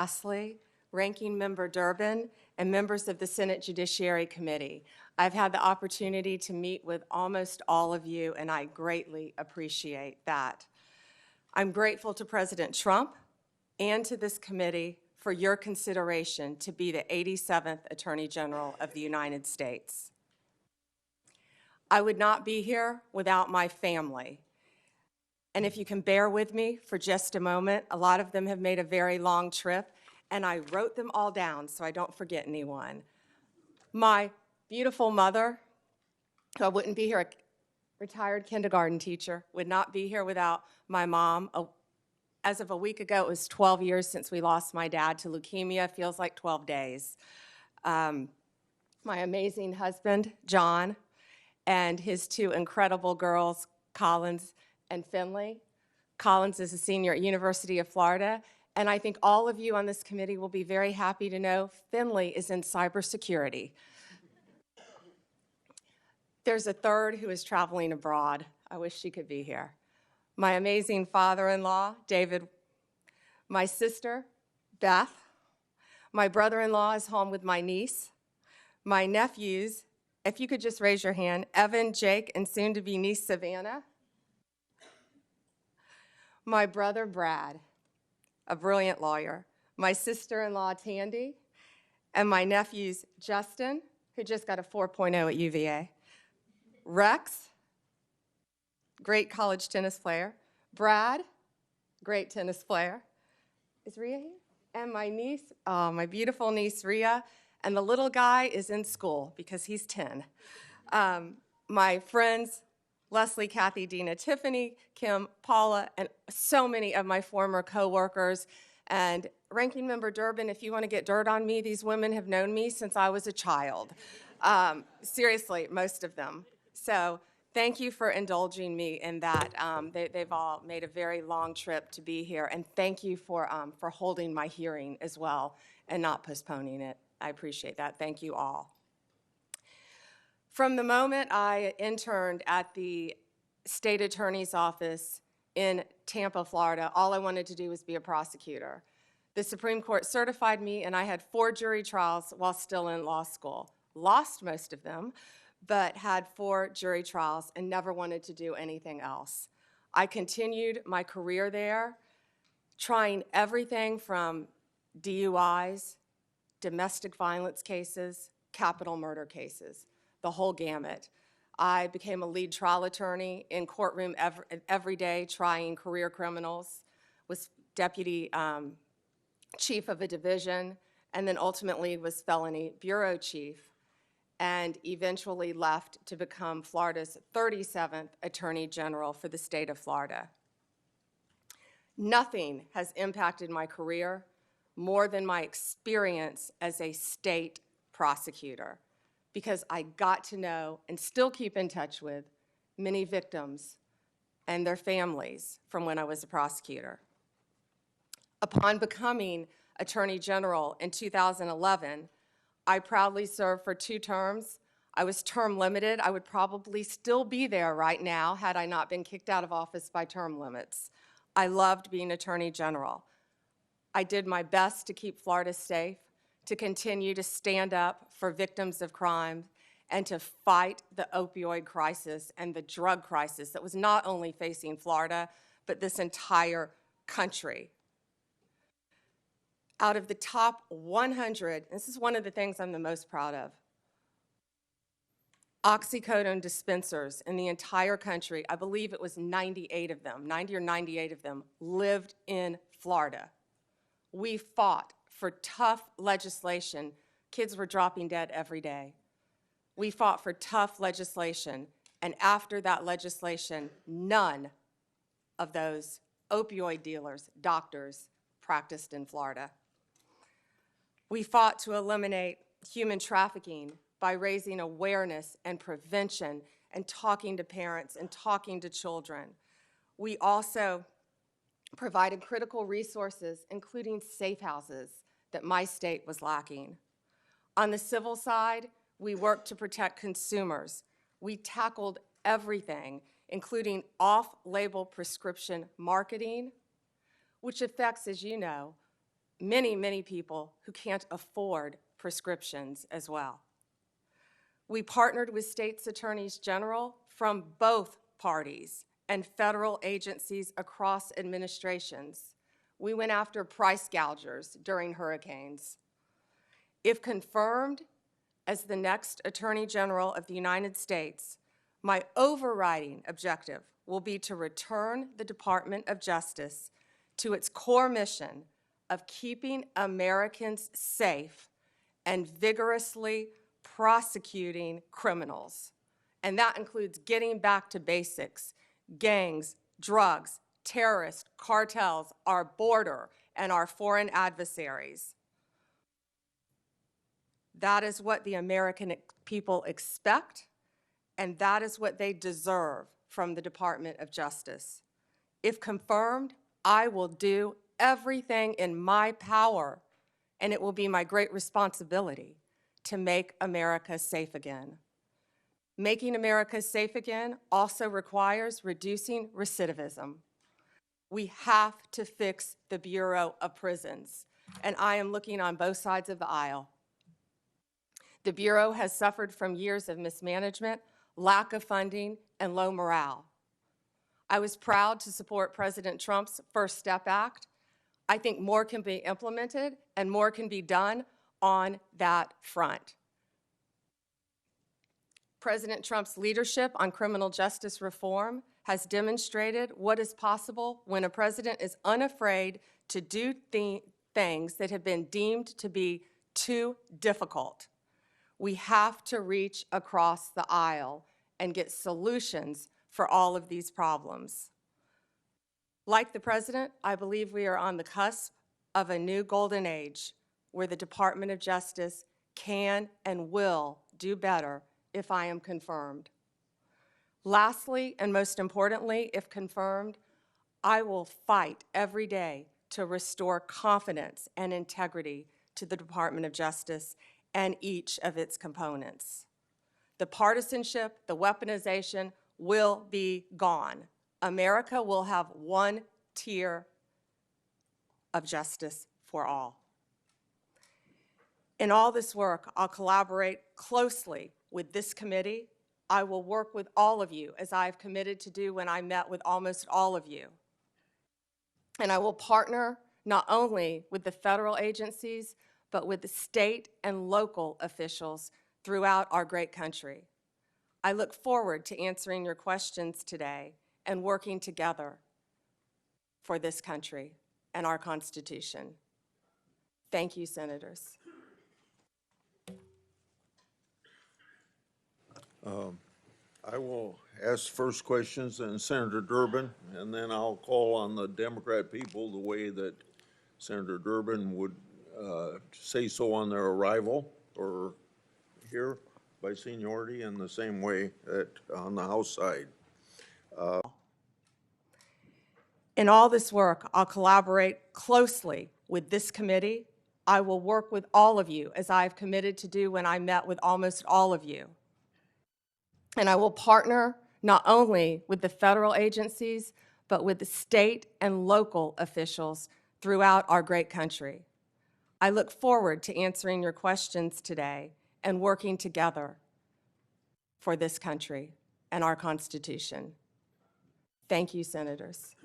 Lastly, Ranking Member Durbin and members of the Senate Judiciary Committee. I've had the opportunity to meet with almost all of you, and I greatly appreciate that. I'm grateful to President Trump and to this committee for your consideration to be the 87th Attorney General of the United States. I would not be here without my family. And if you can bear with me for just a moment, a lot of them have made a very long trip, and I wrote them all down so I don't forget anyone. My beautiful mother, who I wouldn't be here, a retired kindergarten teacher, would not be here without my mom. As of a week ago, it was 12 years since we lost my dad to leukemia. Feels like 12 days. My amazing husband, John, and his two incredible girls, Collins and Finley. Collins is a senior at University of Florida, and I think all of you on this committee will be very happy to know Finley is in cybersecurity. There's a third who is traveling abroad. I wish she could be here. My amazing father-in-law, David, my sister, Beth, my brother-in-law is home with my niece, my nephews, if you could just raise your hand, Evan, Jake, and soon-to-be niece, Savannah. My brother, Brad, a brilliant lawyer, my sister-in-law, Tandy, and my nephews, Justin, who just got a 4.0 at UVA, Rex, great college tennis player, Brad, great tennis player. Is Rhea here? And my niece, my beautiful niece, Rhea, and the little guy is in school because he's 10. My friends, Leslie, Kathy, Dina, Tiffany, Kim, Paula, and so many of my former coworkers. And Ranking Member Durbin, if you want to get dirt on me, these women have known me since I was a child. Seriously, most of them. So thank you for indulging me in that. They've all made a very long trip to be here, and thank you for holding my hearing as well and not postponing it. I appreciate that. Thank you all. From the moment I interned at the state attorney's office in Tampa, Florida, all I wanted to do was be a prosecutor. The Supreme Court certified me, and I had 4 jury trials while still in law school. Lost most of them, but had 4 jury trials and never wanted to do anything else. I continued my career there, trying everything from DUIs, domestic violence cases, capital murder cases, the whole gamut. I became a lead trial attorney in courtroom every day, trying career criminals, was deputy chief of a division, and then ultimately was felony bureau chief, and eventually left to become Florida's 37th Attorney General for the state of Florida. Nothing has impacted my career more than my experience as a state prosecutor, because I got to know and still keep in touch with many victims and their families from when I was a prosecutor. Upon becoming Attorney General in 2011, I proudly served for 2 terms. I was term limited. I would probably still be there right now had I not been kicked out of office by term limits. I loved being Attorney General. I did my best to keep Florida safe, to continue to stand up for victims of crime, and to fight the opioid crisis and the drug crisis that was not only facing Florida, but this entire country. Out of the top 100, this is one of the things I'm the most proud of, oxycodone dispensers in the entire country, I believe it was 98 of them, 90 or 98 of them, lived in Florida. We fought for tough legislation. Kids were dropping dead every day. We fought for tough legislation, and after that legislation, none of those opioid dealers, doctors, practiced in Florida. We fought to eliminate human trafficking by raising awareness and prevention and talking to parents and talking to children. We also provided critical resources, including safe houses, that my state was lacking. On the civil side, we worked to protect consumers. We tackled everything, including off-label prescription marketing, which affects, as you know, many, many people who can't afford prescriptions as well. We partnered with states' attorneys general from both parties and federal agencies across administrations. We went after price gougers during hurricanes. If confirmed as the next Attorney General of the United States, my overriding objective will be to return the Department of Justice to its core mission of keeping Americans safe and vigorously prosecuting criminals. And that includes getting back to basics: gangs, drugs, terrorists, cartels, our border, and our foreign adversaries. That is what the American people expect, and that is what they deserve from the Department of Justice. If confirmed, I will do everything in my power, and it will be my great responsibility to make America safe again. Making America safe again also requires reducing recidivism. We have to fix the Bureau of Prisons, and I am looking on both sides of the aisle. The Bureau has suffered from years of mismanagement, lack of funding, and low morale. I was proud to support President Trump's First Step Act. I think more can be implemented and more can be done on that front. President Trump's leadership on criminal justice reform has demonstrated what is possible when a president is unafraid to do things that have been deemed to be too difficult. We have to reach across the aisle and get solutions for all of these problems. Like the president, I believe we are on the cusp of a new golden age where the Department of Justice can and will do better if I am confirmed. Lastly, and most importantly, if confirmed, I will fight every day to restore confidence and integrity to the Department of Justice and each of its components. The partisanship, the weaponization will be gone. America will have one tier of justice for all. In all this work, I'll collaborate closely with this committee. I will work with all of you, as I have committed to do when I met with almost all of you. And I will partner not only with the federal agencies, but with the state and local officials throughout our great country. I look forward to answering your questions today and working together for this country and our Constitution. Thank you, Senators. I will ask first questions, and Senator Durbin, and then I'll call on the Democrat people the way that Senator Durbin would say so on their arrival or here by seniority, and the same way on the House side. In all this work, I'll collaborate closely with this committee. I will work with all of you, as I have committed to do when I met with almost all of you. And I will partner not only with the federal agencies, but with the state and local officials throughout our great country. I look forward to answering your questions today and working together for this country and our Constitution. Thank you, Senators.